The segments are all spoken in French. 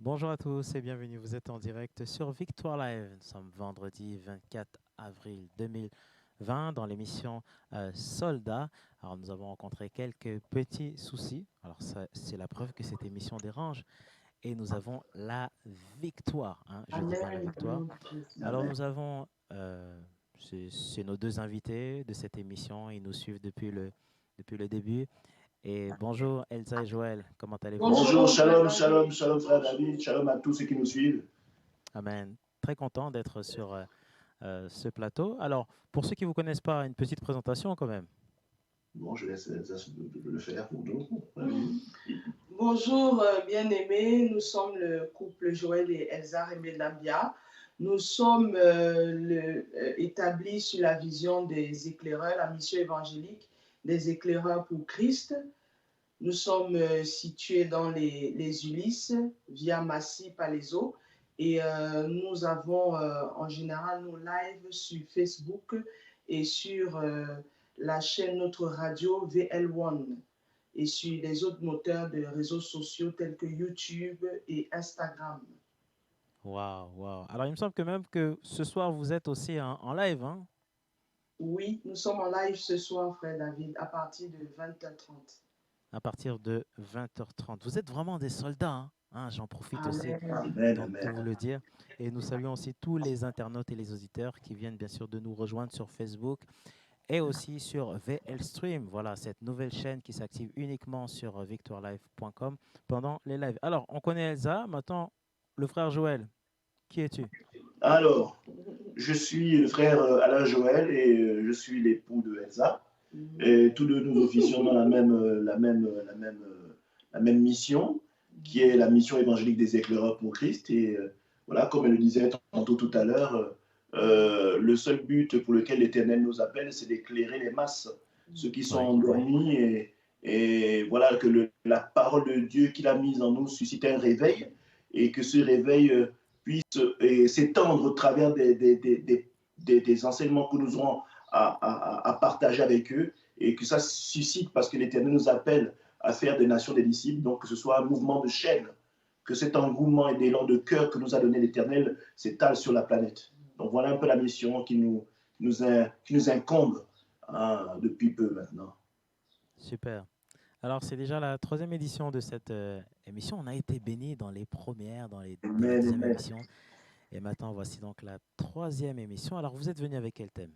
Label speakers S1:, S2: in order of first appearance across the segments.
S1: Bonjour à tous et bienvenue. Vous êtes en direct sur Victoire Live. Nous sommes vendredi 24 avril 2020 dans l'émission Soldats. Alors nous avons rencontré quelques petits soucis. Alors c'est la preuve que cette émission dérange et nous avons la victoire, hein. Je dis bien la
S2: Amen.
S1: victoire. Alors
S2: Amen.
S1: nous avons, c'est nos deux invités de cette émission. Ils nous suivent depuis le début. Et bonjour Elsa et Joël, comment allez-vous?
S2: Bonjour, shalom, shalom, shalom, frère David, shalom à tous ceux qui nous suivent.
S1: Amen. Très content d'être sur ce plateau. Alors, pour ceux qui ne vous connaissent pas, une petite présentation quand même.
S2: Bon, je laisse Elsa le faire pour nous. Oui.
S3: Bonjour, bien-aimés. Nous sommes le couple Joël et Elsa Remedabia. Nous sommes établis sur la vision des éclaireurs, la mission évangélique des éclaireurs pour Christ. Nous sommes situés dans les Ulysses, via Massy, Palaiso. Et nous avons en général nos lives sur Facebook et sur la chaîne Notre Radio VL1 et sur les autres moteurs de réseaux sociaux tels que YouTube et Instagram.
S1: Waouh, waouh. Alors, il me semble que même que ce soir, vous êtes aussi en live, hein,
S3: Oui, nous sommes en live ce soir, frère David, à partir de 20h30.
S1: à partir de 20h30. Vous êtes vraiment des soldats, hein, hein, j'en profite aussi
S3: Amen.
S2: Amen,
S1: de
S2: amen.
S1: vous le dire. Et nous saluons aussi tous les internautes et les auditeurs qui viennent bien sûr de nous rejoindre sur Facebook et aussi sur VL Stream. Voilà, cette nouvelle chaîne qui s'active uniquement sur victoirelive.com pendant les lives. Alors, on connaît Elsa. Maintenant, le frère Joël. Qui es-tu?
S2: Alors, je suis le frère Alain Joël et je suis l'époux de Elsa. Et tous deux nous officions dans la même mission, qui est la mission évangélique des éclaireurs pour Christ. Et voilà, comme elle le disait tantôt tout à l'heure, le seul but pour lequel l'Éternel nous appelle, c'est d'éclairer les masses, ceux qui sont
S1: Oui, oui.
S2: endormis. Et voilà, que la parole de Dieu qu'il a mise en nous suscite un réveil et que ce réveil puisse s'étendre au travers des enseignements que nous aurons à partager avec eux et que ça suscite, parce que l'Éternel nous appelle à faire des nations des disciples, donc que ce soit un mouvement de chaîne, que cet engouement et d'élan de cœur que nous a donné l'Éternel s'étale sur la planète. Donc voilà un peu la mission qui nous incombe, hein, depuis peu maintenant.
S1: Super. Alors, c'est déjà la troisième édition de cette émission. On a été bénis dans les premières, dans les
S2: Amen,
S1: deuxièmes
S2: amen.
S1: émissions. Et maintenant, voici donc la troisième émission. Alors, vous êtes venu avec quel thème?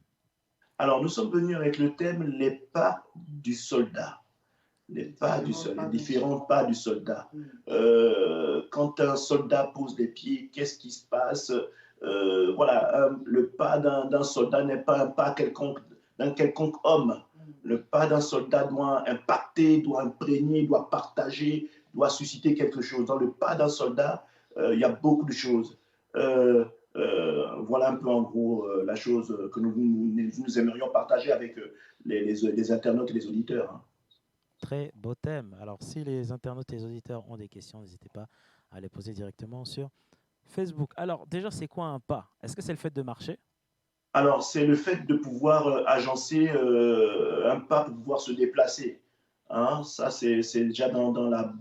S2: Alors nous sommes venus avec le thème les pas du soldat. Les différents pas du soldat. Quand un soldat pose les pieds, qu'est-ce qui se passe? Voilà, le pas d'un soldat n'est pas un pas d'un quelconque homme. Le pas d'un soldat doit impacter, doit imprégner, doit partager, doit susciter quelque chose. Dans le pas d'un soldat, il y a beaucoup de choses. Euh, voilà un peu en gros la chose que nous aimerions partager avec les internautes et les auditeurs, hein.
S1: Très beau thème. Alors, si les internautes et les auditeurs ont des questions, n'hésitez pas à les poser directement sur Facebook. Alors, déjà, c'est quoi un pas? Est-ce que c'est le fait de marcher?
S2: Alors, c'est le fait de pouvoir agencer un pas pour pouvoir se déplacer, hein. Ça, c'est déjà dans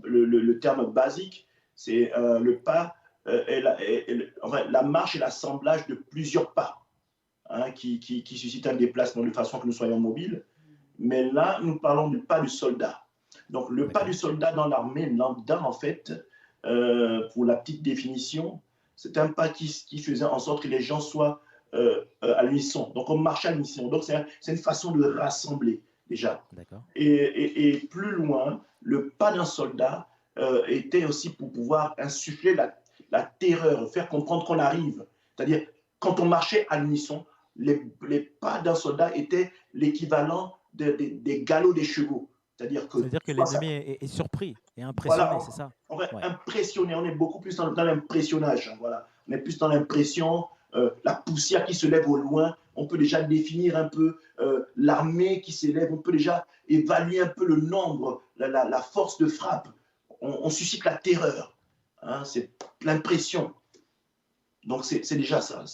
S2: le terme basique. C'est le pas, enfin, la marche est l'assemblage de plusieurs pas, hein, qui suscitent un déplacement de façon que nous soyons mobiles. Mais là, nous parlons du pas du soldat. Donc, le pas du
S1: D'accord.
S2: soldat dans l'armée lambda, en fait, pour la petite définition, c'est un pas qui faisait en sorte que les gens soient à l'unisson. Donc, on marchait à l'unisson. Donc, c'est une façon de rassembler, déjà.
S1: D'accord.
S2: Et plus loin, le pas d'un soldat était aussi pour pouvoir insuffler la terreur, faire comprendre qu'on arrive. C'est-à-dire, quand on marchait à l'unisson, les pas d'un soldat étaient l'équivalent des galops des chevaux. C'est-à-dire que
S1: C'est-à-dire que
S2: soit
S1: l'ennemi
S2: ça,
S1: est surpris et
S2: voilà,
S1: impressionné, c'est ça?
S2: on va
S1: Ouais.
S2: impressionner, on est beaucoup plus dans l'impressionnage, hein, voilà. On est plus dans l'impression, la poussière qui se lève au loin, on peut déjà définir un peu l'armée qui s'élève, on peut déjà évaluer un peu le nombre, la force de frappe, on suscite la terreur, hein, c'est l'impression. Donc c'est déjà ça.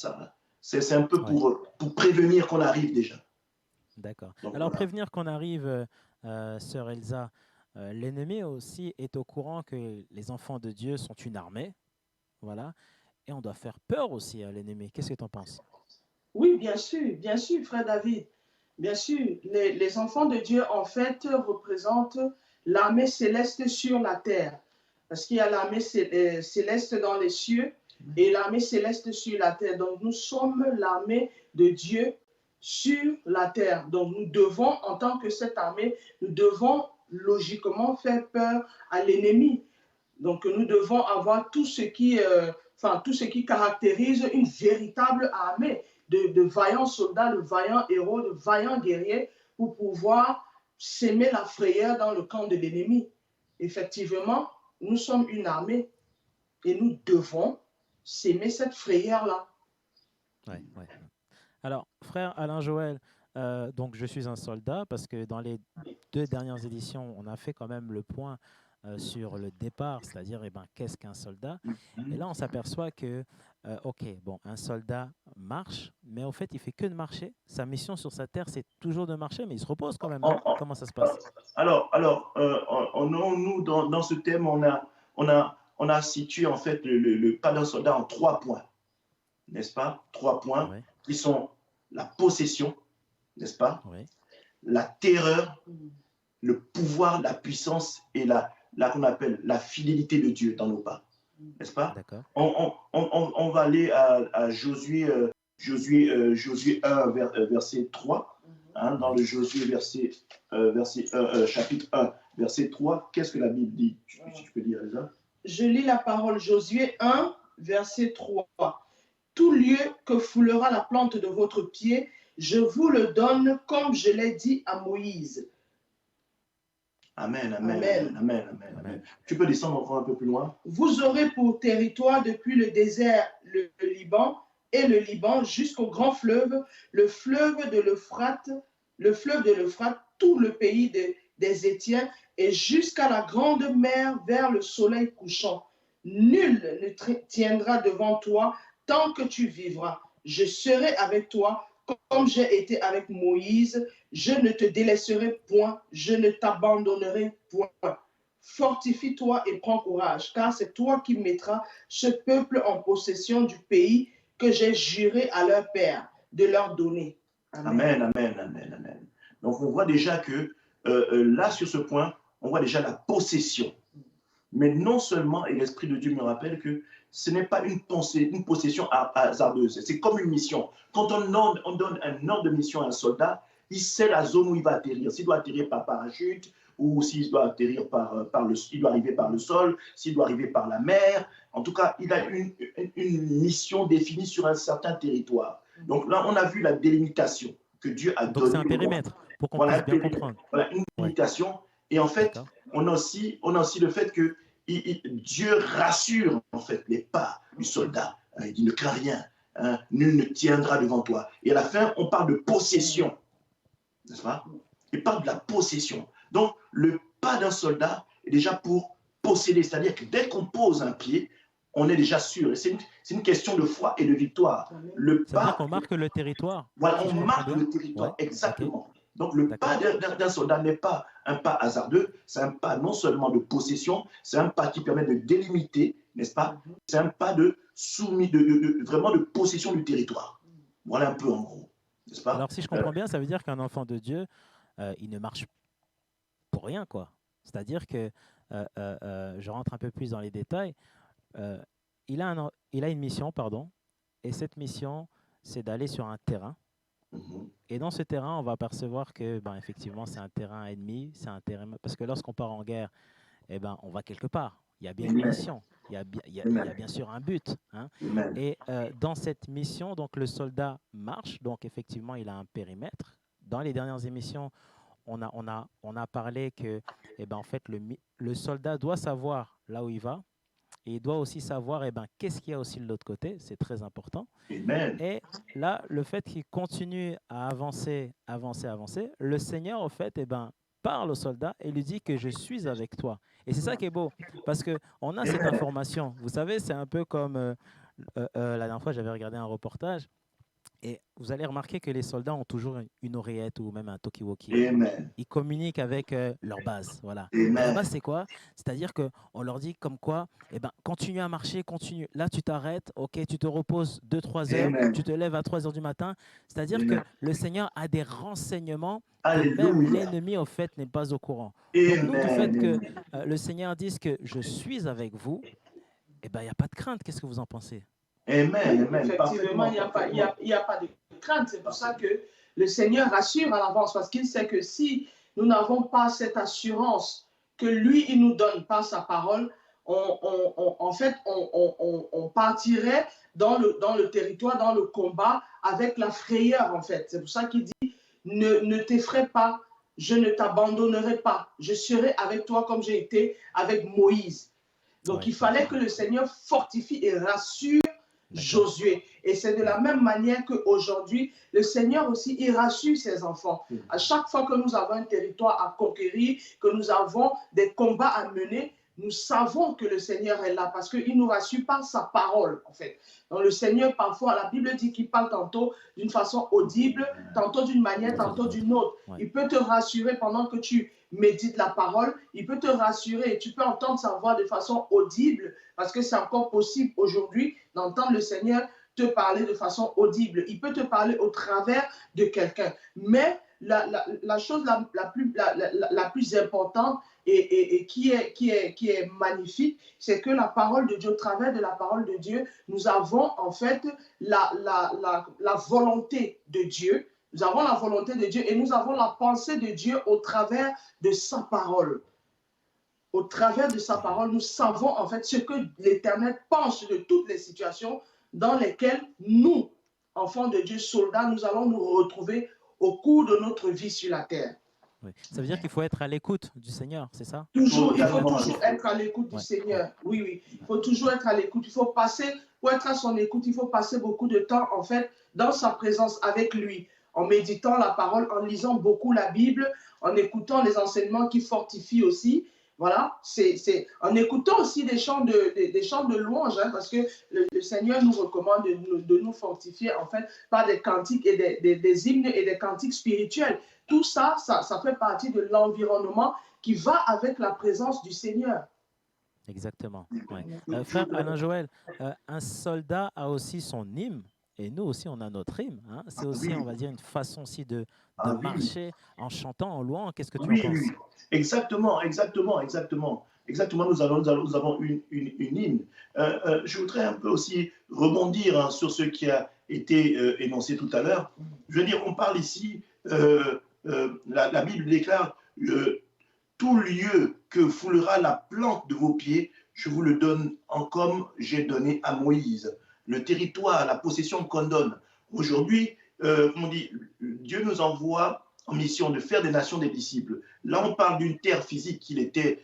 S2: C'est un peu
S1: Ouais.
S2: pour prévenir qu'on arrive déjà.
S1: D'accord.
S2: Donc
S1: Alors,
S2: voilà.
S1: prévenir qu'on arrive, sœur Elsa, l'ennemi aussi est au courant que les enfants de Dieu sont une armée. voilà, et on doit faire peur aussi à l'ennemi. Qu'est-ce que tu en penses?
S3: Oui, bien sûr, frère David. Bien sûr, les enfants de Dieu, en fait, représentent l'armée céleste sur la terre. Parce qu'il y a l'armée céleste dans les cieux et l'armée céleste sur la terre. Donc, nous sommes l'armée de Dieu sur la terre. Donc, nous devons, en tant que cette armée, nous devons logiquement faire peur à l'ennemi. Donc, nous devons avoir tout ce qui caractérise une véritable armée de vaillants soldats, de vaillants héros, de vaillants guerriers pour pouvoir s'aimer la frayeur dans le camp de l'ennemi. Effectivement, nous sommes une armée et nous devons s'aimer cette frayeur-là.
S1: Ouais, ouais. Alors, frère Alain Joël, donc je suis un soldat parce que dans les 2 dernières éditions, on a fait quand même le point sur le départ, c'est-à-dire qu'est-ce qu'un soldat? Et là, on s'aperçoit que, ok, bon, un soldat marche, mais au fait, il fait que de marcher. Sa mission sur sa terre, c'est toujours de marcher, mais il se repose quand même, non? Comment ça se passe?
S2: Nous, dans ce thème, on a situé en fait le pas d'un soldat en 3 points, n'est-ce pas? 3 points
S1: Oui,
S2: qui sont la possession, n'est-ce pas?
S1: oui,
S2: La terreur, le pouvoir, la puissance et qu'on appelle la fidélité de Dieu dans nos pas, n'est-ce pas?
S1: d'accord.
S2: On va aller à Josué, Josué 1, verset 3. Hein, dans
S1: Oui.
S2: le Josué chapitre 1, verset 3, qu'est-ce que la Bible dit? Tu peux dire, Elsa?
S3: Je lis la parole Josué 1, verset 3. Tout lieu que foulera la plante de votre pied, je vous le donne comme je l'ai dit à Moïse.
S2: Amen, amen,
S3: Amen.
S2: amen, amen, amen, amen. Tu peux descendre encore un peu plus loin?
S3: Vous aurez pour territoire depuis le désert le Liban et le Liban jusqu'au grand fleuve, le fleuve de l'Euphrate, tout le pays des Étiens et jusqu'à la grande mer vers le soleil couchant. Nul ne tiendra devant toi tant que tu vivras. Je serai avec toi comme j'ai été avec Moïse. Je ne te délaisserai point, je ne t'abandonnerai point. Fortifie-toi et prends courage, car c'est toi qui mettras ce peuple en possession du pays que j'ai juré à leur père de leur donner.
S2: Amen, amen, amen, amen. Donc on voit déjà que là, sur ce point, on voit déjà la possession. Mais non seulement, et l'Esprit de Dieu me rappelle que ce n'est pas une possession hasardeuse, c'est comme une mission. Quand on donne un ordre de mission à un soldat, il sait la zone où il va atterrir. S'il doit atterrir par parachute, ou s'il doit atterrir il doit arriver par le sol, s'il doit arriver par la mer. En tout cas, il a une mission définie sur un certain territoire. Donc là, on a vu la délimitation que Dieu a donnée.
S1: Donc c'est un périmètre, pour qu'on puisse bien comprendre.
S2: Voilà, une délimitation. Ouais. Et en fait, on a aussi le fait que Dieu rassure en fait les pas du soldat. Il dit ne crains rien, hein, nul ne tiendra devant toi. Et à la fin, on parle de possession, n'est-ce pas? Il parle de la possession. Donc, le pas d'un soldat est déjà pour posséder, c'est-à-dire que dès qu'on pose un pied, on est déjà sûr. Et c'est une question de foi et de victoire. Le
S1: ça veut dire qu'on marque le territoire.
S2: Voilà, si on marque le territoire, ouais, exactement. Okay. Donc, le pas d'un soldat n'est pas un pas hasardeux, c'est un pas non seulement de possession, c'est un pas qui permet de délimiter, n'est-ce pas? C'est un pas de vraiment de possession du territoire. Voilà un peu en gros, n'est-ce pas?
S1: Alors, si je comprends bien, ça veut dire qu'un enfant de Dieu, il ne marche pour rien, quoi. C'est-à-dire que, je rentre un peu plus dans les détails, il a une mission, pardon, et cette mission, c'est d'aller sur un terrain. Et dans ce terrain, on va percevoir que, effectivement, c'est un terrain ennemi, c'est un terrain parce que lorsqu'on part en guerre, on va quelque part. Il y a bien une mission, il y a bien sûr un but. Hein. Et dans cette mission, donc le soldat marche, donc effectivement, il a un périmètre. Dans les dernières émissions, on a parlé que, en fait, le soldat doit savoir là où il va. Et il doit aussi savoir qu'est-ce qu'il y a aussi de l'autre côté, c'est très important.
S2: Amen.
S1: Et là, le fait qu'il continue à avancer, le Seigneur, au fait, parle au soldat et lui dit que je suis avec toi. Et c'est ça qui est beau, parce qu'on a cette information. Vous savez, c'est un peu comme la dernière fois, j'avais regardé un reportage. Et vous allez remarquer que les soldats ont toujours une oreillette ou même un talkie-walkie.
S2: Amen.
S1: Ils communiquent avec leur base. Voilà. Et la base,
S2: Amen.
S1: c'est quoi? C'est-à-dire qu'on leur dit comme quoi, eh ben, continue à marcher, continue. Là, tu t'arrêtes, ok, tu te reposes 2-3 heures,
S2: Amen.
S1: tu te lèves à 3 heures du matin. C'est-à-dire que
S2: Amen.
S1: le Seigneur a des renseignements que même
S2: Alléluia.
S1: l'ennemi, au fait, n'est pas au courant. Donc, nous, du fait que
S2: Amen.
S1: le Seigneur dise que je suis avec vous, eh ben, il n'y a pas de crainte. Qu'est-ce que vous en pensez?
S2: Amen. Amen.
S3: Effectivement, il n'y a pas de crainte. C'est pour ça que le Seigneur rassure à l'avance, parce qu'il sait que si nous n'avons pas cette assurance que lui, il nous donne par sa parole, en fait, on partirait dans le territoire, dans le combat, avec la frayeur, en fait. C'est pour ça qu'il dit, ne t'effraie pas, je ne t'abandonnerai pas, je serai avec toi comme j'ai été avec Moïse. Donc,
S1: Ouais.
S3: il fallait que le Seigneur fortifie et rassure Josué. Et c'est de la même manière qu'aujourd'hui, le Seigneur aussi, il rassure ses enfants. À chaque fois que nous avons un territoire à conquérir, que nous avons des combats à mener, nous savons que le Seigneur est là parce qu'il nous rassure par sa parole, en fait. Donc le Seigneur, parfois, la Bible dit qu'il parle tantôt d'une façon audible, tantôt d'une manière, tantôt d'une autre.
S1: Ouais.
S3: Il peut te rassurer pendant que tu médites la parole, il peut te rassurer, tu peux entendre sa voix de façon audible, parce que c'est encore possible aujourd'hui d'entendre le Seigneur te parler de façon audible. Il peut te parler au travers de quelqu'un. Mais la chose la plus importante et qui est magnifique, c'est que la parole de Dieu, au travers de la parole de Dieu, nous avons en fait la volonté de Dieu. Nous avons la volonté de Dieu et nous avons la pensée de Dieu au travers de sa parole. Au travers de sa parole, nous savons en fait ce que l'Éternel pense de toutes les situations dans lesquelles nous, enfants de Dieu, soldats, nous allons nous retrouver au cours de notre vie sur la terre.
S1: Oui. Ça veut dire qu'il faut être à l'écoute du Seigneur, c'est ça?
S3: Toujours, il faut toujours être à l'écoute du Seigneur.
S1: Ouais.
S3: Oui, oui. Il faut toujours être à l'écoute. Il faut passer, pour être à son écoute, il faut passer beaucoup de temps, en fait, dans sa présence avec lui, en méditant la parole, en lisant beaucoup la Bible, en écoutant les enseignements qui fortifient aussi. Voilà, c'est en écoutant aussi des chants de louange, hein, parce que le Seigneur nous recommande de nous fortifier, en fait, par des cantiques et des hymnes et des cantiques spirituels. Tout ça, ça fait partie de l'environnement qui va avec la présence du Seigneur.
S1: Exactement. Ouais. Frère Alain Joël, un soldat a aussi son hymne, et nous aussi on a notre hymne. Hein. C'est aussi, on va dire, une façon aussi de marcher en chantant, en louant. Qu'est-ce que tu en penses?
S2: Oui. Exactement. Nous avons une hymne. Je voudrais un peu aussi rebondir sur ce qui a été énoncé tout à l'heure. Je veux dire, on parle ici, la Bible déclare tout lieu que foulera la plante de vos pieds, je vous le donne en comme j'ai donné à Moïse. Le territoire, la possession qu'on donne. Aujourd'hui, on dit, Dieu nous envoie en mission de faire des nations des disciples. Là, on parle d'une terre physique qu'il était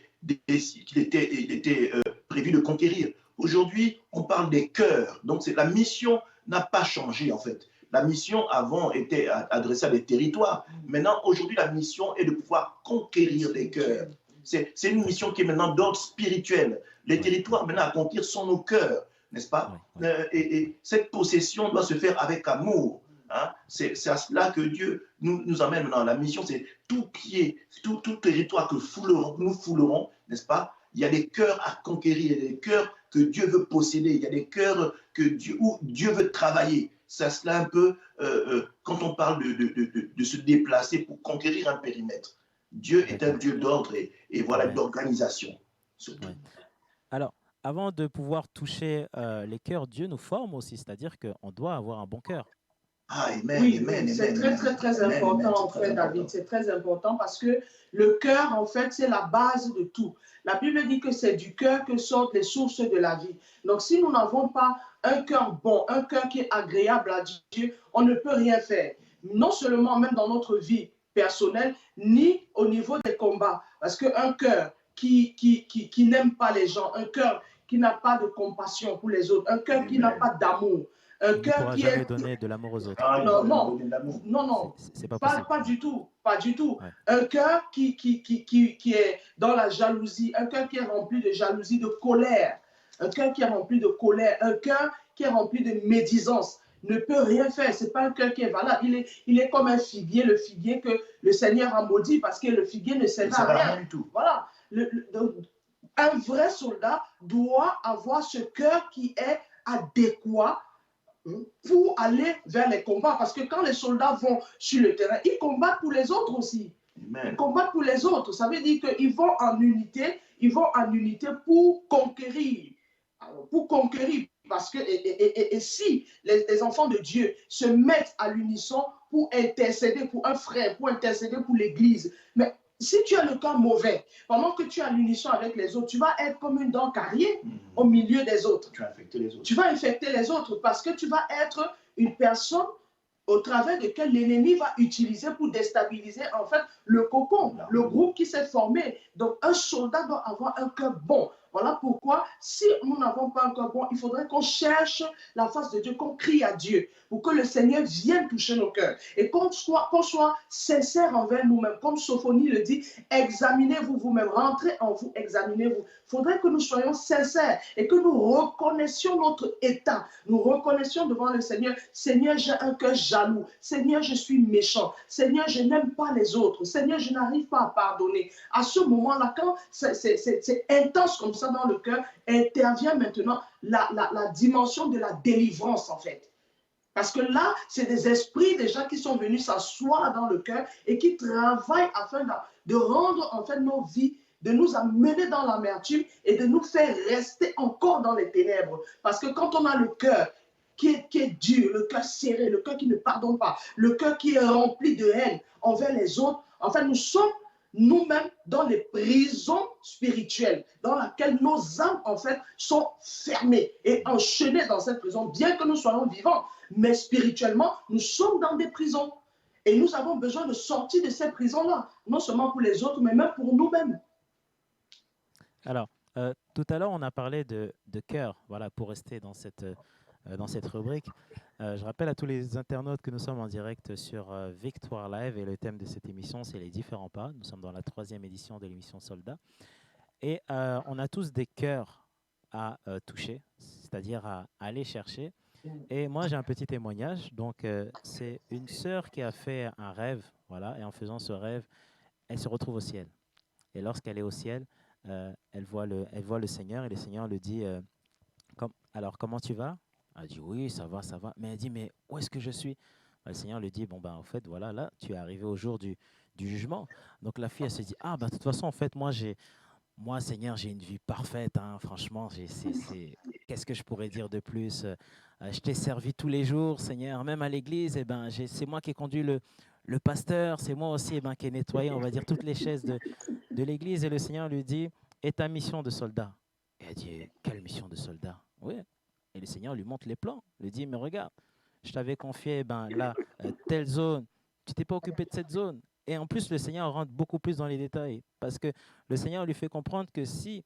S2: prévu de conquérir. Aujourd'hui, on parle des cœurs. Donc, la mission n'a pas changé, en fait. La mission avant était adressée à des territoires. Maintenant, aujourd'hui, la mission est de pouvoir conquérir des cœurs. C'est une mission qui est maintenant d'ordre spirituel. Les territoires maintenant à conquérir sont nos cœurs, n'est-ce pas? Et cette possession doit se faire avec amour. Hein? C'est à cela que Dieu nous amène maintenant. La mission, c'est tout territoire que nous foulerons, n'est-ce pas? Il y a des cœurs à conquérir, il y a des cœurs que Dieu veut posséder, il y a des cœurs où Dieu veut travailler. C'est cela un peu quand on parle de se déplacer pour conquérir un périmètre. Dieu est un Dieu d'ordre et voilà, d'organisation.
S1: Ouais. Alors, avant de pouvoir toucher les cœurs, Dieu nous forme aussi, c'est-à-dire qu'on doit avoir un bon cœur.
S2: Amen,
S3: oui,
S2: amen,
S3: c'est très important, en fait, David. C'est très important parce que le cœur, en fait, c'est la base de tout. La Bible dit que c'est du cœur que sortent les sources de la vie. Donc, si nous n'avons pas un cœur bon, un cœur qui est agréable à Dieu, on ne peut rien faire. Non seulement même dans notre vie personnelle, ni au niveau des combats. Parce qu'un cœur qui n'aime pas les gens, un cœur qui n'a pas de compassion pour les autres, un cœur qui n'a pas d'amour, un cœur qui
S1: jamais donner de l'amour aux autres.
S3: Non,
S1: c'est pas
S3: du tout.
S1: Ouais.
S3: Un cœur qui est dans la jalousie, un cœur qui est rempli de jalousie, de colère, un cœur qui est rempli de colère, un cœur qui est rempli de médisance. ne peut rien faire. Ce n'est pas un cœur qui est valable. Il est comme un figuier, le figuier que le Seigneur a maudit parce que le figuier ne sert à rien.
S2: Du tout.
S3: Voilà. Donc, un vrai soldat doit avoir ce cœur qui est adéquat pour aller vers les combats. Parce que quand les soldats vont sur le terrain, ils combattent pour les autres aussi.
S2: Amen.
S3: Ils combattent pour les autres. Ça veut dire qu'ils vont en unité, pour conquérir. Pour conquérir. Parce que et si les enfants de Dieu se mettent à l'unisson pour intercéder pour un frère, pour intercéder pour l'Église, mais si tu as le cœur mauvais, pendant que tu as l'unisson avec les autres, tu vas être comme une dent carriée au milieu des autres.
S2: Tu vas infecter les autres.
S3: Tu vas infecter les autres parce que tu vas être une personne au travers de laquelle l'ennemi va utiliser pour déstabiliser en fait le cocon, le groupe qui s'est formé. Donc un soldat doit avoir un cœur bon. Voilà pourquoi, si nous n'avons pas un cœur bon, il faudrait qu'on cherche la face de Dieu, qu'on crie à Dieu pour que le Seigneur vienne toucher nos cœurs et qu'on soit sincère envers nous-mêmes. Comme Sophonie le dit, examinez-vous vous-même, rentrez en vous, examinez-vous. Il faudrait que nous soyons sincères et que nous reconnaissions notre état. Nous reconnaissions devant le Seigneur, Seigneur, j'ai un cœur jaloux. Seigneur, je suis méchant. Seigneur, je n'aime pas les autres. Seigneur, je n'arrive pas à pardonner. À ce moment-là, quand c'est intense comme ça dans le cœur, intervient maintenant la dimension de la délivrance en fait. Parce que là, c'est des esprits déjà qui sont venus s'asseoir dans le cœur et qui travaillent afin de rendre en fait nos vies, de nous amener dans l'amertume et de nous faire rester encore dans les ténèbres. Parce que quand on a le cœur qui est dur, le cœur serré, le cœur qui ne pardonne pas, le cœur qui est rempli de haine envers les autres, en fait, nous sommes nous-mêmes dans les prisons spirituelles, dans lesquelles nos âmes, en fait, sont fermées et enchaînées dans cette prison, bien que nous soyons vivants. Mais spirituellement, nous sommes dans des prisons. Et nous avons besoin de sortir de ces prisons-là, non seulement pour les autres, mais même pour nous-mêmes.
S1: Alors, tout à l'heure, on a parlé de cœur, voilà, pour rester dans cette rubrique. Je rappelle à tous les internautes que nous sommes en direct sur Victoire Live et le thème de cette émission, c'est les différents pas. Nous sommes dans la 3e édition de l'émission Soldat. Et on a tous des cœurs à toucher, c'est-à-dire à aller chercher. Et moi, j'ai un petit témoignage. Donc, c'est une sœur qui a fait un rêve, voilà, et en faisant ce rêve, elle se retrouve au ciel. Et lorsqu'elle est au ciel, elle voit le Seigneur et le Seigneur lui dit alors, comment tu vas? Elle dit oui, ça va, ça va. Mais elle dit mais où est-ce que je suis? Le Seigneur lui dit bon, ben, en fait, voilà, là, tu es arrivé au jour du jugement. Donc, la fille, elle se dit ah, ben, de toute façon, en fait, moi, Seigneur, j'ai une vie parfaite, hein, franchement, qu'est-ce que je pourrais dire de plus? Je t'ai servi tous les jours, Seigneur, même à l'église, eh ben, c'est moi qui ai conduit le pasteur, c'est moi aussi eh ben, qui ai nettoyé, on va dire, toutes les chaises de l'église. Et le Seigneur lui dit, et ta mission de soldat? Et elle dit, quelle mission de soldat? Oui. Et le Seigneur lui montre les plans, lui dit, mais regarde, je t'avais confié là, telle zone, tu t'es pas occupé de cette zone. Et en plus, le Seigneur rentre beaucoup plus dans les détails parce que le Seigneur lui fait comprendre que si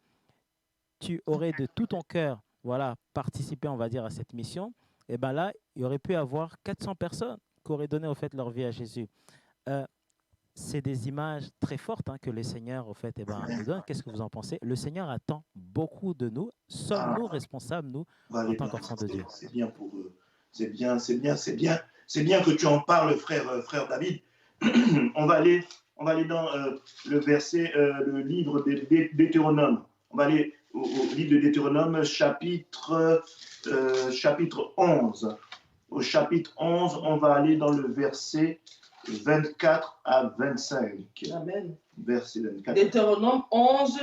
S1: tu aurais de tout ton cœur voilà, participé, on va dire, à cette mission, et ben là, il y aurait pu avoir 400 personnes qui auraient donné au fait leur vie à Jésus. C'est des images très fortes hein, que le Seigneur au fait, nous donne. Qu'est-ce que vous en pensez? Le Seigneur attend beaucoup de nous. Sommes-nous responsables, nous, en tant qu'enfants de Dieu?
S2: C'est bien pour eux. C'est bien que tu en parles, frère David. On va aller dans le verset, le livre de Deutéronome. On va aller au livre de Deutéronome, chapitre 11. Au chapitre 11, on va aller dans le verset 24 à 25.
S3: Amen.
S2: Verset 24.
S3: Deutéronome 11,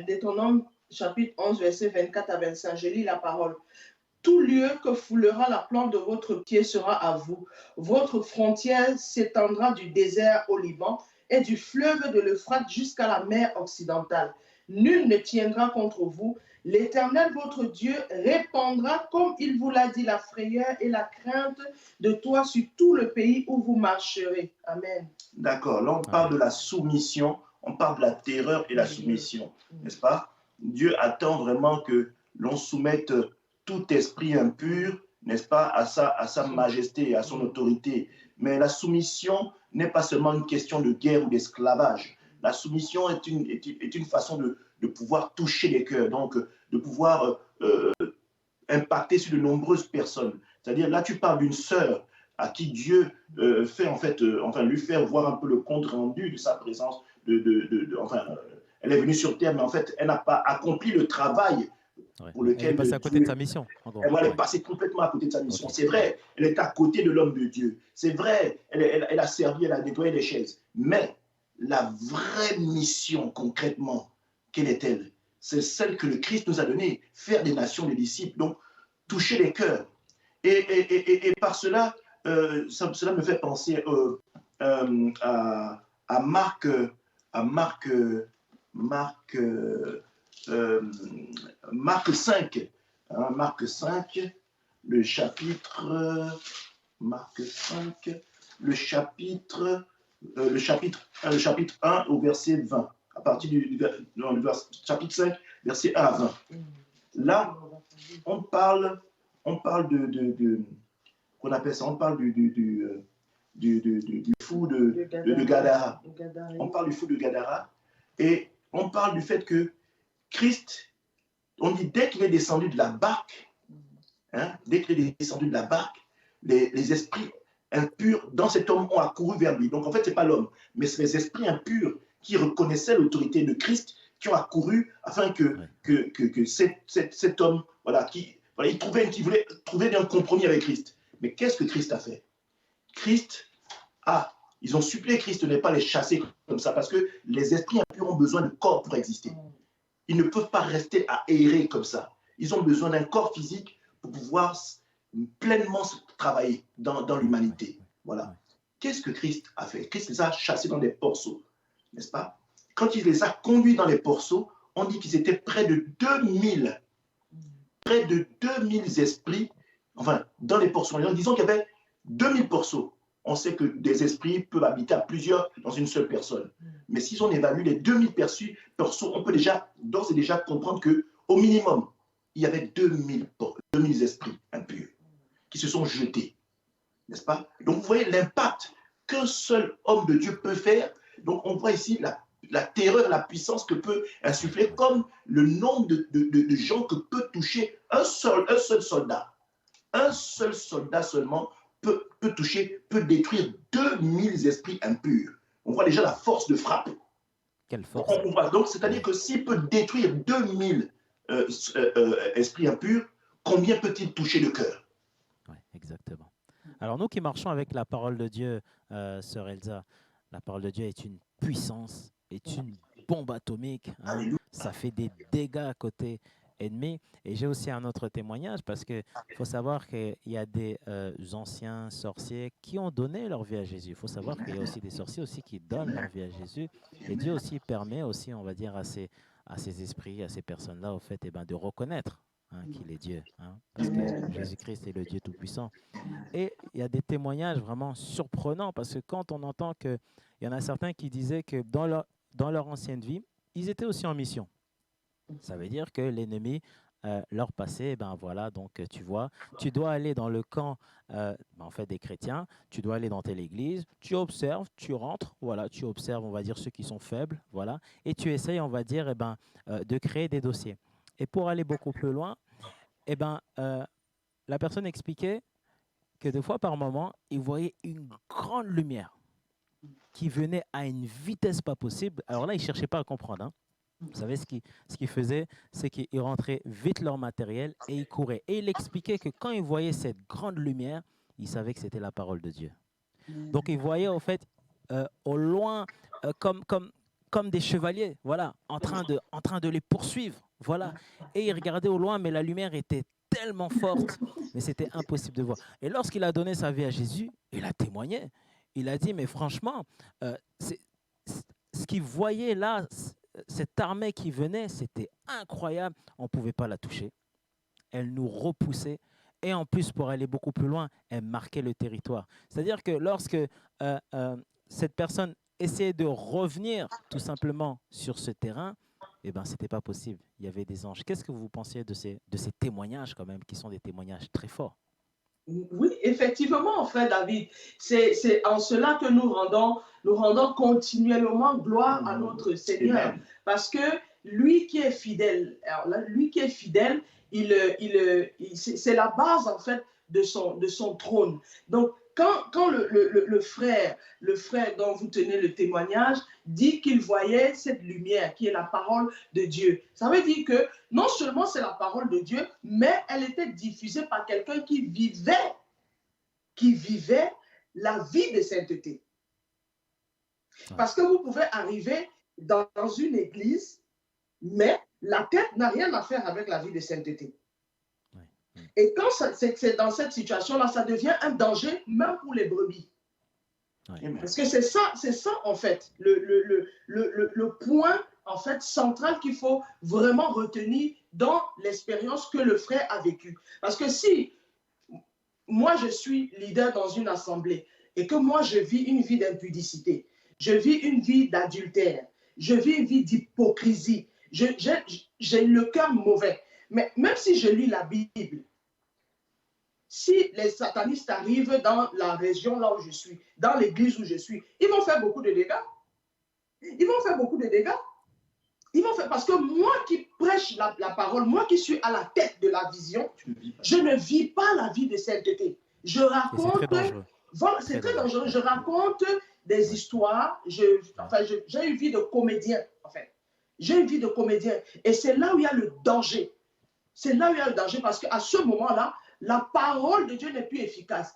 S3: Deutéronome chapitre 11, verset 24 à 25. Je lis la parole. Tout lieu que foulera la plante de votre pied sera à vous. Votre frontière s'étendra du désert au Liban et du fleuve de l'Euphrate jusqu'à la mer occidentale. Nul ne tiendra contre vous. L'Éternel, votre Dieu, répandra, comme il vous l'a dit, la frayeur et la crainte de toi sur tout le pays où vous marcherez. Amen.
S2: D'accord. Là, on parle de la soumission, on parle de la terreur et la soumission, n'est-ce pas? Dieu attend vraiment que l'on soumette tout esprit impur, n'est-ce pas, à sa majesté, à son autorité. Mais la soumission n'est pas seulement une question de guerre ou d'esclavage. La soumission est une façon de pouvoir toucher les cœurs, donc de pouvoir impacter sur de nombreuses personnes. C'est-à-dire, là, tu parles d'une sœur à qui Dieu fait, en fait, enfin, lui faire voir un peu le compte rendu de sa présence. Enfin, elle est venue sur terre, mais en fait, elle n'a pas accompli le travail pour lequel
S1: elle est passée à côté de sa mission.
S2: Elle est passée complètement à côté de sa mission. Okay. C'est vrai, elle est à côté de l'homme de Dieu. C'est vrai, elle a servi, elle a nettoyé les chaises. Mais la vraie mission, concrètement, quelle est-elle? C'est celle que le Christ nous a donnée, faire des nations des disciples, donc toucher les cœurs. Et par cela, cela me fait penser à Marc 5. Hein, Marc 5, le chapitre, Marc 5, le chapitre 1 au verset 20, à partir du chapitre 5, verset 1 à 20. Là, on parle qu'on appelle ça, on parle du fou de Gadara. On parle du fou de Gadara et on parle du fait que Christ, on dit dès qu'il est descendu de la barque, hein, dès qu'il est descendu de la barque, les esprits impurs dans cet homme ont accouru vers lui. Donc en fait, ce n'est pas l'homme, mais c'est les esprits impurs qui reconnaissaient l'autorité de Christ qui ont accouru afin que cet homme, voilà, il voulait trouver un compromis avec Christ. Mais qu'est-ce que Christ a fait? Ils ont supplié Christ de ne pas les chasser comme ça, parce que les esprits impurs ont besoin de corps pour exister. Ils ne peuvent pas rester à errer comme ça. Ils ont besoin d'un corps physique pour pouvoir pleinement travailler dans l'humanité. Voilà. Qu'est-ce que Christ a fait? Christ les a chassés dans des porceaux, n'est-ce pas? Quand il les a conduits dans les porceaux, on dit qu'ils étaient près de 2000 esprits, enfin, dans les porceaux. Disons qu'il y avait 2000 porceaux. On sait que des esprits peuvent habiter à plusieurs dans une seule personne. Mais si on évalue les 2000 porceaux, on peut d'ores et déjà comprendre qu'au minimum, il y avait 2000 esprits impurs qui se sont jetés. N'est-ce pas? Donc, vous voyez l'impact qu'un seul homme de Dieu peut faire. Donc, on voit ici la terreur, la puissance que peut insuffler, comme le nombre de gens que peut toucher un seul soldat. Un seul soldat seulement peut détruire 2000 esprits impurs. On voit déjà la force de frappe.
S1: Quelle force.
S2: Donc, c'est-à-dire que s'il peut détruire 2000 esprits impurs, combien peut-il toucher le cœur?
S1: Oui, exactement. Alors, nous qui marchons avec la parole de Dieu, sœur Elsa, la parole de Dieu est une puissance, est une bombe atomique. Hein. Ça fait des dégâts à côté ennemi. Et j'ai aussi un autre témoignage parce qu'il faut savoir qu'il y a des anciens sorciers qui ont donné leur vie à Jésus. Il faut savoir qu'il y a aussi des sorciers aussi qui donnent leur vie à Jésus. Et Dieu aussi permet aussi, on va dire, à ces esprits, à ces personnes-là, au fait, de reconnaître qu'il est Dieu. Hein, parce que Jésus-Christ est le Dieu Tout-Puissant. Et il y a des témoignages vraiment surprenants parce que quand on entend qu'il y en a certains qui disaient que dans leur ancienne vie, ils étaient aussi en mission. Ça veut dire que l'ennemi leur passait, voilà, donc tu vois, tu dois aller dans le camp en fait des chrétiens, tu dois aller dans telle église, tu observes, tu rentres, voilà, tu observes, on va dire, ceux qui sont faibles, voilà, et tu essayes, on va dire, de créer des dossiers. Et pour aller beaucoup plus loin, la personne expliquait que des fois, par moment, il voyait une grande lumière qui venait à une vitesse pas possible. Alors là, il ne cherchait pas à comprendre, hein. Vous savez, ce qu'il faisait, c'est qu'il rentrait vite leur matériel et il courait. Et il expliquait que quand il voyait cette grande lumière, il savait que c'était la parole de Dieu. Donc, il voyait, au fait, au loin, comme des chevaliers, voilà, en train de les poursuivre, voilà. Et il regardait au loin, mais la lumière était tellement forte, mais c'était impossible de voir. Et lorsqu'il a donné sa vie à Jésus, il a témoigné. Il a dit, mais franchement, ce qu'il voyait là, cette armée qui venait, c'était incroyable. On ne pouvait pas la toucher. Elle nous repoussait. Et en plus, pour aller beaucoup plus loin, elle marquait le territoire. C'est-à-dire que lorsque cette personne essayait de revenir tout simplement sur ce terrain, ce n'était pas possible. Il y avait des anges. Qu'est-ce que vous pensiez de ces témoignages quand même, qui sont des témoignages très forts?
S3: Oui, effectivement, frère David, c'est en cela que nous rendons continuellement gloire à notre Seigneur. Parce que lui qui est fidèle, alors là, lui qui est fidèle, c'est la base en fait de son trône. Donc, quand le frère dont vous tenez le témoignage dit qu'il voyait cette lumière qui est la parole de Dieu, ça veut dire que non seulement c'est la parole de Dieu, mais elle était diffusée par quelqu'un qui vivait la vie de sainteté. Parce que vous pouvez arriver dans une église, mais la tête n'a rien à faire avec la vie de sainteté. Et quand c'est dans cette situation-là, ça devient un danger même pour les brebis. Parce que c'est ça en fait, le point en fait central qu'il faut vraiment retenir dans l'expérience que le frère a vécue. Parce que si moi je suis leader dans une assemblée et que moi je vis une vie d'impudicité, je vis une vie d'adultère, je vis une vie d'hypocrisie, j'ai le cœur mauvais. Mais même si je lis la Bible, si les satanistes arrivent dans la région là où je suis, dans l'église où je suis, ils vont faire beaucoup de dégâts. Ils vont faire beaucoup de dégâts. Parce que moi qui prêche la parole, moi qui suis à la tête de la vision, je ne vis pas la vie de sainteté. Je raconte... C'est très dangereux. Je raconte des histoires. J'ai une vie de comédien, en fait. J'ai une vie de comédien. Et c'est là où il y a le danger. C'est là où il y a le danger parce qu'à ce moment-là, la parole de Dieu n'est plus efficace.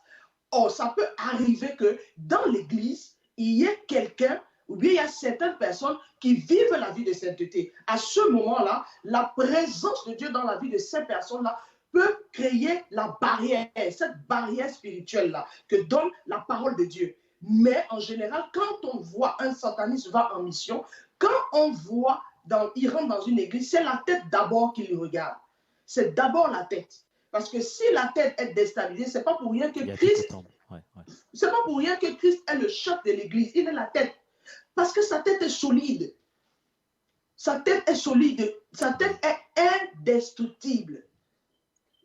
S3: Or, ça peut arriver que dans l'église, il y ait quelqu'un ou bien il y a certaines personnes qui vivent la vie de sainteté. À ce moment-là, la présence de Dieu dans la vie de ces personnes-là peut créer la barrière, cette barrière spirituelle-là que donne la parole de Dieu. Mais en général, quand on voit un sataniste va en mission, quand on voit, il rentre dans une église, c'est la tête d'abord qu'il regarde. C'est d'abord la tête. Parce que si la tête est déstabilisée, c'est pas pour rien que Christ, c'est pas pour rien que Christ est le chef de l'église. Il est la tête. Parce que sa tête est solide. Sa tête est solide. Sa tête est indestructible.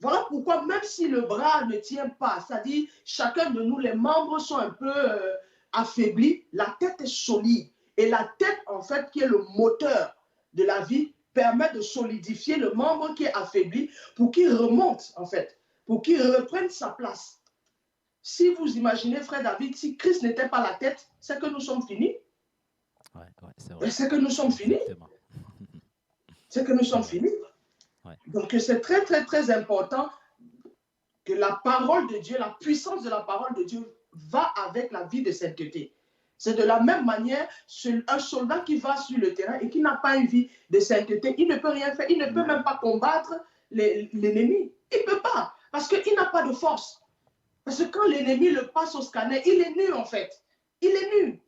S3: Voilà pourquoi même si le bras ne tient pas, c'est-à-dire chacun de nous, les membres sont un peu affaiblis, la tête est solide. Et la tête, en fait, qui est le moteur de la vie, permet de solidifier le membre qui est affaibli pour qu'il remonte, en fait, pour qu'il reprenne sa place. Si vous imaginez, frère David, si Christ n'était pas la tête, c'est que nous sommes finis. C'est que nous sommes finis. C'est que nous sommes finis. Donc, c'est très, très, très important que la parole de Dieu, la puissance de la parole de Dieu va avec la vie de sainteté. C'est de la même manière, un soldat qui va sur le terrain et qui n'a pas une vie de sainteté, il ne peut rien faire, il ne peut même pas combattre l'ennemi. Il ne peut pas, parce qu'il n'a pas de force. Parce que quand l'ennemi le passe au scanner, il est nu en fait. Il est nu.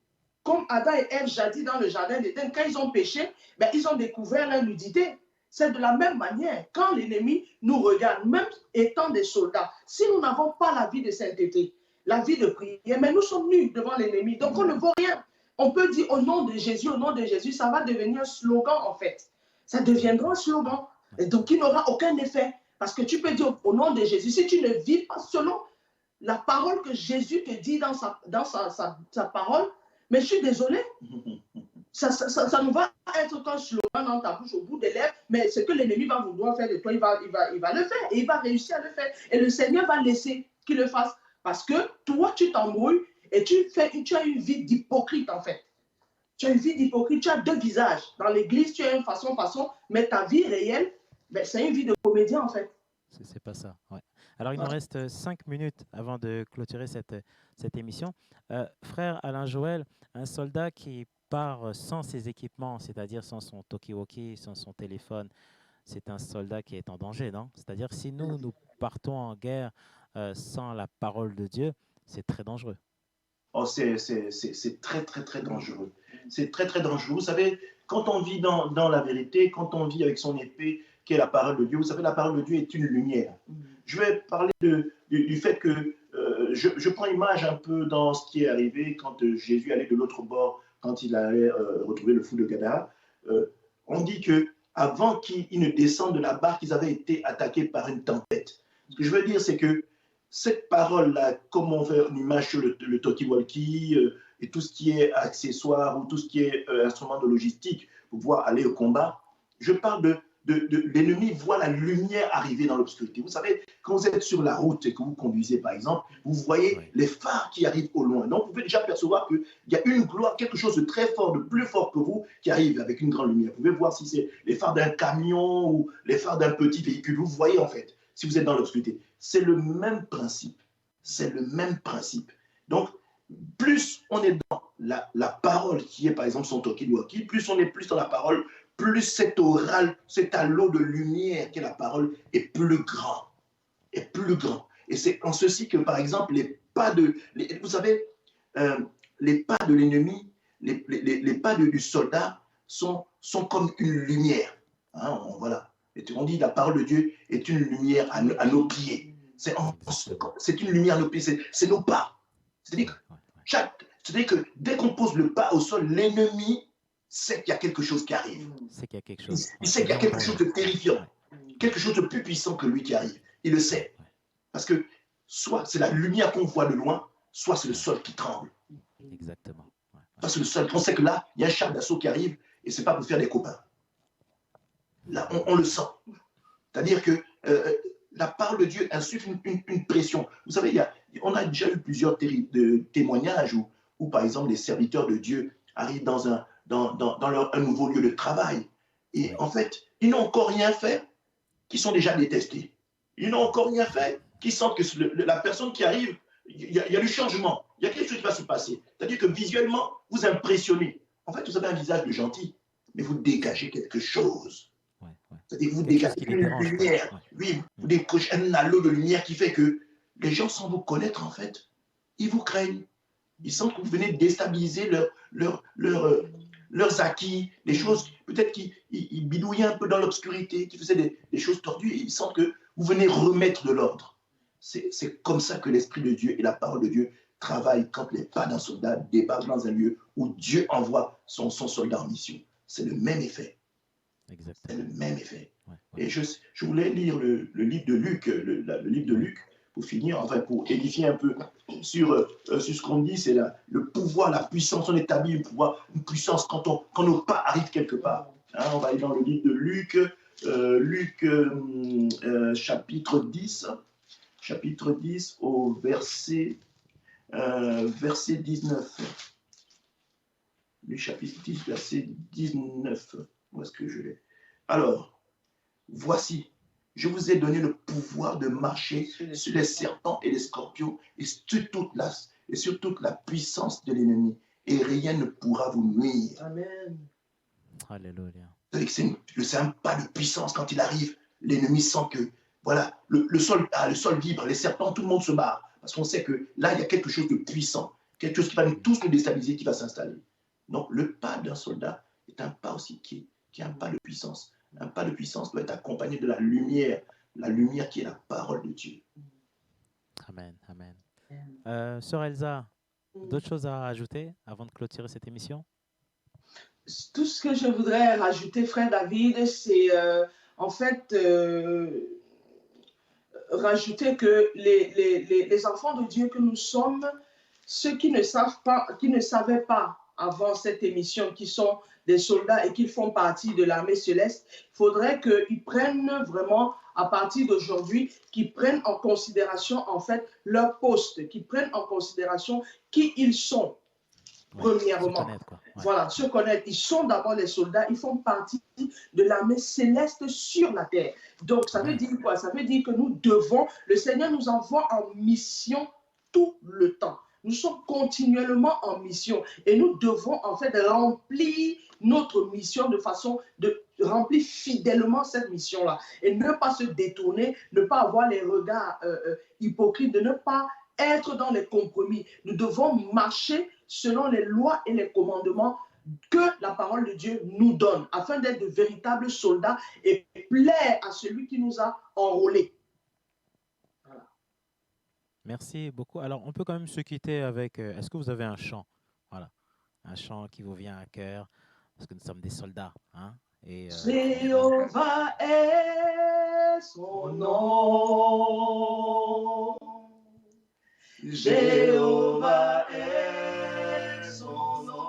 S3: Comme Adam et Ève jadis dans le jardin d'Éden, quand ils ont péché, ils ont découvert la nudité. C'est de la même manière, quand l'ennemi nous regarde, même étant des soldats, si nous n'avons pas la vie de sainteté, la vie de prière, mais nous sommes nus devant l'ennemi, donc on ne voit rien. On peut dire au nom de Jésus, ça va devenir un slogan en fait. Ça deviendra un slogan. Et donc il n'aura aucun effet. Parce que tu peux dire au nom de Jésus, si tu ne vis pas selon la parole que Jésus te dit dans sa parole, mais je suis désolé. Ça ne va être qu'un slogan dans ta bouche au bout des lèvres, mais ce que l'ennemi va vouloir faire de toi, il va le faire et il va réussir à le faire. Et le Seigneur va laisser qu'il le fasse parce que toi, tu t'embrouilles et tu as une vie d'hypocrite en fait. Tu as une vie d'hypocrite, tu as deux visages. Dans l'église, tu as une façon, mais ta vie réelle, c'est une vie de comédien en fait.
S1: C'est pas ça. Ouais. Alors, il nous reste 5 minutes avant de clôturer cette émission. Frère Alain Joël, un soldat qui part sans ses équipements, c'est-à-dire sans son talkie-walkie, sans son téléphone, c'est un soldat qui est en danger, non? C'est-à-dire si nous partons en guerre sans la parole de Dieu, c'est très dangereux.
S2: Oh, c'est très, très, très dangereux. C'est très, très dangereux. Vous savez, quand on vit dans la vérité, quand on vit avec son épée, qui est la parole de Dieu, vous savez, la parole de Dieu est une lumière. Je vais parler du fait que je prends image un peu dans ce qui est arrivé quand Jésus allait de l'autre bord, quand il allait retrouver le fou de Gadara. On dit qu'avant qu'ils ne descendent de la barque, ils avaient été attaqués par une tempête. Ce que je veux dire, c'est que cette parole-là, comme on fait une image sur le talkie-walkie et tout ce qui est accessoire ou tout ce qui est instrument de logistique pour pouvoir aller au combat, je parle de l'ennemi voit la lumière arriver dans l'obscurité. Vous savez, quand vous êtes sur la route et que vous conduisez, par exemple, vous voyez les phares qui arrivent au loin. Donc, vous pouvez déjà percevoir qu'il y a une gloire, quelque chose de très fort, de plus fort que vous, qui arrive avec une grande lumière. Vous pouvez voir si c'est les phares d'un camion ou les phares d'un petit véhicule. Vous voyez, en fait, si vous êtes dans l'obscurité. C'est le même principe. C'est le même principe. Donc, plus on est dans la parole qui est, par exemple, son talkie-walkie, plus on est plus dans la parole, plus cet oral, cet halo de lumière qu'est la parole est plus grand. Est plus grand. Et c'est en ceci que, par exemple, vous savez, les pas de l'ennemi, les pas du soldat sont comme une lumière. Hein, voilà. Et on dit la parole de Dieu est une lumière à nos pieds. C'est une lumière à nos pieds, c'est nos pas. C'est-à-dire que dès qu'on pose le pas au sol, l'ennemi sait qu'il y a quelque chose qui arrive.
S1: Il sait qu'il y a quelque chose.
S2: Il sait qu'il y a quelque chose de terrifiant, quelque chose de plus puissant que lui qui arrive. Il le sait. Parce que soit c'est la lumière qu'on voit de loin, soit c'est le sol qui tremble.
S1: Exactement.
S2: Parce que le sol, on sait que là, il y a un char d'assaut qui arrive et ce n'est pas pour faire des copains. Là, on le sent. C'est-à-dire que la parole de Dieu insuffle une pression. Vous savez, on a déjà eu plusieurs témoignages où, par exemple, les serviteurs de Dieu arrivent dans un nouveau lieu de travail. Et en fait, ils n'ont encore rien fait, qu'ils sont déjà détestés. Ils n'ont encore rien fait, qu'ils sentent que la personne qui arrive, il y a du changement. Il y a quelque chose qui va se passer. C'est-à-dire que visuellement, vous impressionnez. En fait, vous avez un visage de gentil, mais vous dégagez quelque chose. C'est-à-dire que vous dégagez une lumière. Oui, vous dégagez un halo de lumière qui fait que les gens, sans vous connaître, en fait, ils vous craignent. Ils sentent que vous venez déstabiliser leurs acquis, des choses peut-être qui bidouillaient un peu dans l'obscurité, qui faisaient des choses tordues, et ils sentent que vous venez remettre de l'ordre. C'est comme ça que l'Esprit de Dieu et la parole de Dieu travaillent quand les pas d'un soldat débarquent dans un lieu où Dieu envoie son soldat en mission. C'est le même effet. C'est le même effet. Et je voulais lire le livre de Luc, le livre de Luc, pour finir, enfin pour édifier un peu sur ce qu'on dit, c'est le pouvoir, la puissance. On établit un pouvoir, une puissance quand nos pas arrivent quelque part. Hein, on va aller dans le livre de Luc, chapitre 10 au verset 19. Luc chapitre 10, verset 19. Où est-ce que je l'ai? Alors, voici, je vous ai donné le pouvoir de marcher sur les serpents et les scorpions et sur toute la puissance de l'ennemi. Et rien ne pourra vous nuire.
S3: Amen.
S1: Alléluia.
S2: C'est un pas de puissance quand il arrive. L'ennemi sent que, voilà, le sol vibre, les serpents, tout le monde se barre. Parce qu'on sait que là, il y a quelque chose de puissant, quelque chose qui va nous tous nous déstabiliser, qui va s'installer. Donc, le pas d'un soldat est un pas aussi qui est un pas de puissance. Un pas de puissance doit être accompagné de la lumière qui est la parole de Dieu.
S1: Amen, amen. Sœur Elsa, d'autres choses à ajouter avant de clôturer cette émission?
S3: Tout ce que je voudrais rajouter, frère David, c'est en fait rajouter que les enfants de Dieu que nous sommes, ceux qui ne savaient pas avant cette émission, qui sont des soldats et qui font partie de l'armée céleste, il faudrait qu'ils prennent vraiment, à partir d'aujourd'hui, qu'ils prennent en considération en fait leur poste, qu'ils prennent en considération qui ils sont. Premièrement, voilà, se connaître. Ils sont d'abord les soldats, ils font partie de l'armée céleste sur la terre. Donc, ça veut dire quoi? Ça veut dire que le Seigneur nous envoie en mission tout le temps. Nous sommes continuellement en mission et nous devons en fait remplir notre mission de façon de remplir fidèlement cette mission-là et ne pas se détourner, ne pas avoir les regards hypocrites, de ne pas être dans les compromis. Nous devons marcher selon les lois et les commandements que la parole de Dieu nous donne, afin d'être de véritables soldats et plaire à celui qui nous a enrôlés.
S1: Voilà. Merci beaucoup. Alors, on peut quand même se quitter avec... est-ce que vous avez un chant? Voilà, un chant qui vous vient à cœur, parce que nous sommes des soldats. Hein?
S3: Jéhovah est son nom. Jéhovah est son nom.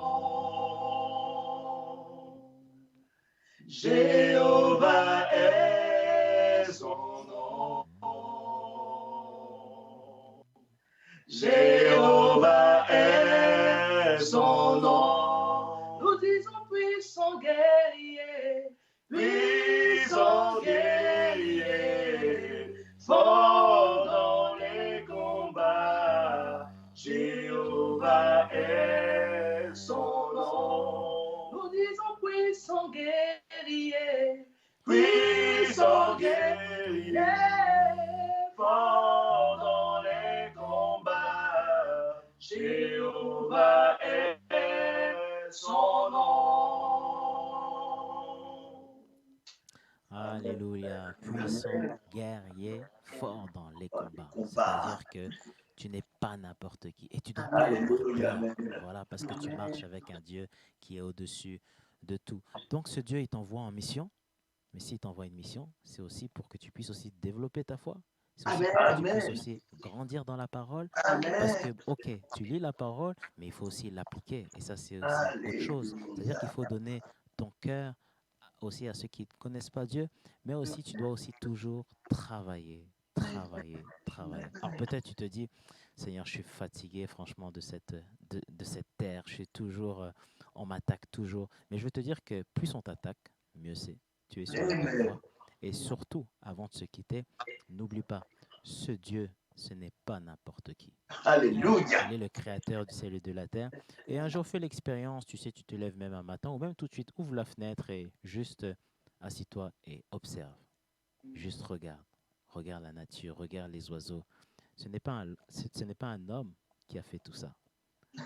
S2: Jéhovah est son nom. Jéhovah est son nom.
S3: Nous disons puissant guerrier,
S2: Puissant guerrier, fort dans les combats. Jéhovah est son nom.
S3: Nous disons puissant guerrier,
S2: Puissant guerrier, fort dans les combats. Jéhovah est son nom.
S1: Alléluia. Puissant guerrier, fort dans les combats. C'est-à-dire que tu n'es pas n'importe qui. Et tu dois pas avoir
S2: Alléluia.
S1: peur. Voilà, parce que tu marches avec un Dieu qui est au-dessus de tout. Donc ce Dieu, il t'envoie en mission. Mais s'il t'envoie une mission, c'est aussi pour que tu puisses aussi développer ta foi. C'est aussi
S3: Amen.
S1: pour que tu
S2: Amen.
S1: puisses aussi grandir dans la parole. Parce que,
S2: Amen.
S1: ok, tu lis la parole, mais il faut aussi l'appliquer. Et ça, c'est aussi autre chose. C'est-à-dire qu'il faut donner ton cœur aussi à ceux qui ne connaissent pas Dieu, mais aussi tu dois aussi toujours travailler, travailler, travailler. Alors peut-être tu te dis, Seigneur, je suis fatigué franchement de cette terre, je suis toujours, on m'attaque toujours. Mais je veux te dire que plus on t'attaque, mieux c'est. Tu es sur la bonne
S2: Amen.
S1: voie. Et surtout, avant de se quitter, n'oublie pas, ce Dieu, ce n'est pas n'importe qui.
S2: Alléluia.
S1: Il est le créateur du ciel et de la terre. Et un jour, fais l'expérience, tu sais, tu te lèves même un matin, ou même tout de suite, ouvre la fenêtre et juste assis-toi et observe. Juste regarde. Regarde la nature, regarde les oiseaux. Ce n'est pas un homme qui a fait tout ça.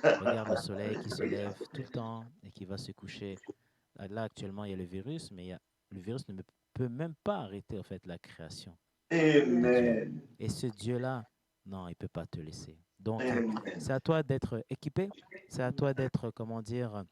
S1: Regarde le soleil qui se lève tout le temps et qui va se coucher. Là, actuellement, il y a le virus, mais le virus ne peut même pas arrêter, en fait, la création de Dieu.
S2: Amen.
S1: Et ce Dieu-là, non, il ne peut pas te laisser. Donc,
S2: Amen.
S1: c'est à toi d'être équipé, c'est à toi d'être, comment dire,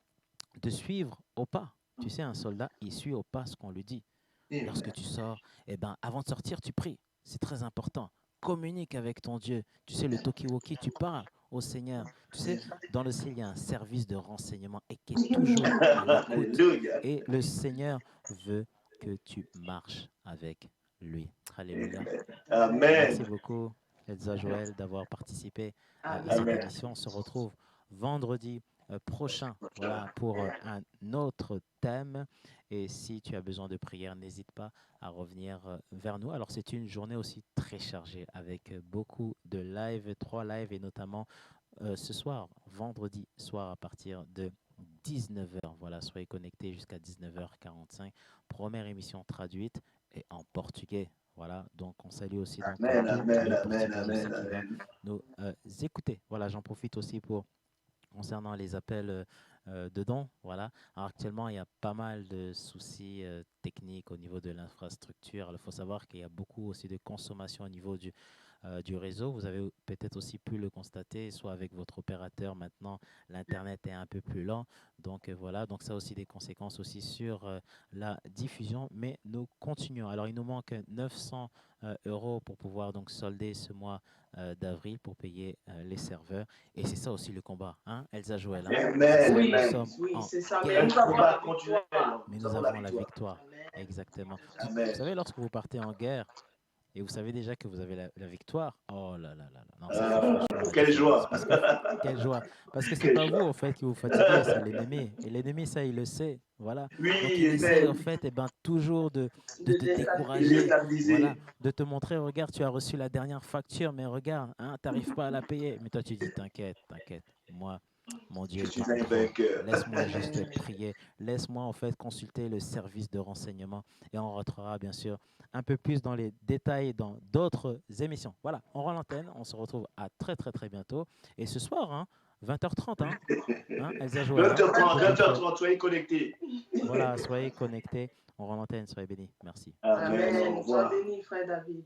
S1: de suivre au pas. Tu sais, un soldat, il suit au pas ce qu'on lui dit. Lorsque tu sors, eh ben, avant de sortir, tu pries. C'est très important. Communique avec ton Dieu. Tu sais, le talkie-walkie, tu parles au Seigneur. Tu sais, dans le ciel, il y a un service de renseignement et qui est toujours à l'écoute.
S2: Alléluia.
S1: Et le Seigneur veut que tu marches avec lui. Alléluia.
S2: Amen.
S1: Merci beaucoup, Elsa Joël, d'avoir participé à cette
S2: Amen.
S1: émission. On se retrouve vendredi prochain, voilà, pour un autre thème. Et si tu as besoin de prière, n'hésite pas à revenir vers nous. Alors, c'est une journée aussi très chargée avec beaucoup de lives, 3 lives, et notamment ce soir, vendredi soir à partir de 19h. Voilà, soyez connectés jusqu'à 19h45. Première émission traduite et en portugais. Voilà, donc on salue aussi donc
S2: Amen.
S1: tout
S2: Amen.
S1: le
S2: Amen.
S1: Portugal aussi
S2: Amen.
S1: qui va
S2: Amen.
S1: nous écouter. Voilà, j'en profite aussi pour concernant les appels de dons. Voilà. Alors actuellement, il y a pas mal de soucis techniques au niveau de l'infrastructure. Il faut savoir qu'il y a beaucoup aussi de consommation au niveau du réseau. Vous avez peut-être aussi pu le constater, soit avec votre opérateur. Maintenant, l'Internet est un peu plus lent. Donc voilà, donc ça a aussi des conséquences aussi sur la diffusion. Mais nous continuons. Alors, il nous manque 900 euros pour pouvoir donc solder ce mois d'avril pour payer les serveurs. Et c'est ça aussi le combat, hein, Elsa Joël. Hein? C'est ça,
S2: Amen.
S1: nous
S2: Amen.
S1: sommes
S3: Oui,
S1: en
S3: c'est ça. Mais
S1: guerre,
S3: nous avons
S2: Combat
S3: la
S2: continuel.
S3: victoire.
S1: mais
S2: Nous
S1: nous
S2: avons la
S1: avons la
S2: victoire.
S1: victoire.
S3: Amen.
S1: Exactement. Vous
S2: Amen.
S1: savez, lorsque vous partez en guerre, et vous savez déjà que vous avez la victoire. Oh là là là là. Non, ça fait franchement la
S2: Quelle
S1: différence.
S2: joie.
S1: Parce que, quelle joie. Parce que c'est
S2: Quelle
S1: pas vous,
S2: joie.
S1: en fait, qui vous fatiguez, c'est l'ennemi. Et l'ennemi, ça, il le sait. Voilà. Donc,
S2: Oui,
S1: il essaie, en
S2: Amen.
S1: fait, eh ben, toujours de
S3: De
S1: te
S2: Il est
S1: décourager. Voilà.
S2: stabilisé.
S1: De te montrer, regarde, tu as reçu la dernière facture, mais regarde, hein, tu n'arrives pas à la payer. Mais toi, tu dis, t'inquiète, t'inquiète. Moi, mon Dieu
S2: Je
S1: est
S2: suis
S1: au
S2: un
S1: contrôle.
S2: vainqueur.
S1: Laisse-moi juste prier. Laisse-moi, en fait, consulter le service de renseignement. Et on rentrera, bien sûr, un peu plus dans les détails dans d'autres émissions. Voilà, on rend l'antenne. On se retrouve à très, très, très bientôt. Et ce soir, hein, 20h30, hein, Elsa Joël, hein,
S2: 20h30,
S1: pour votre...
S2: 20h30, soyez connectés.
S1: Voilà, soyez connectés. On rend l'antenne, soyez bénis. Merci.
S2: Amen. Au
S3: Amen. Sois
S2: revoir.
S3: béni, frère David.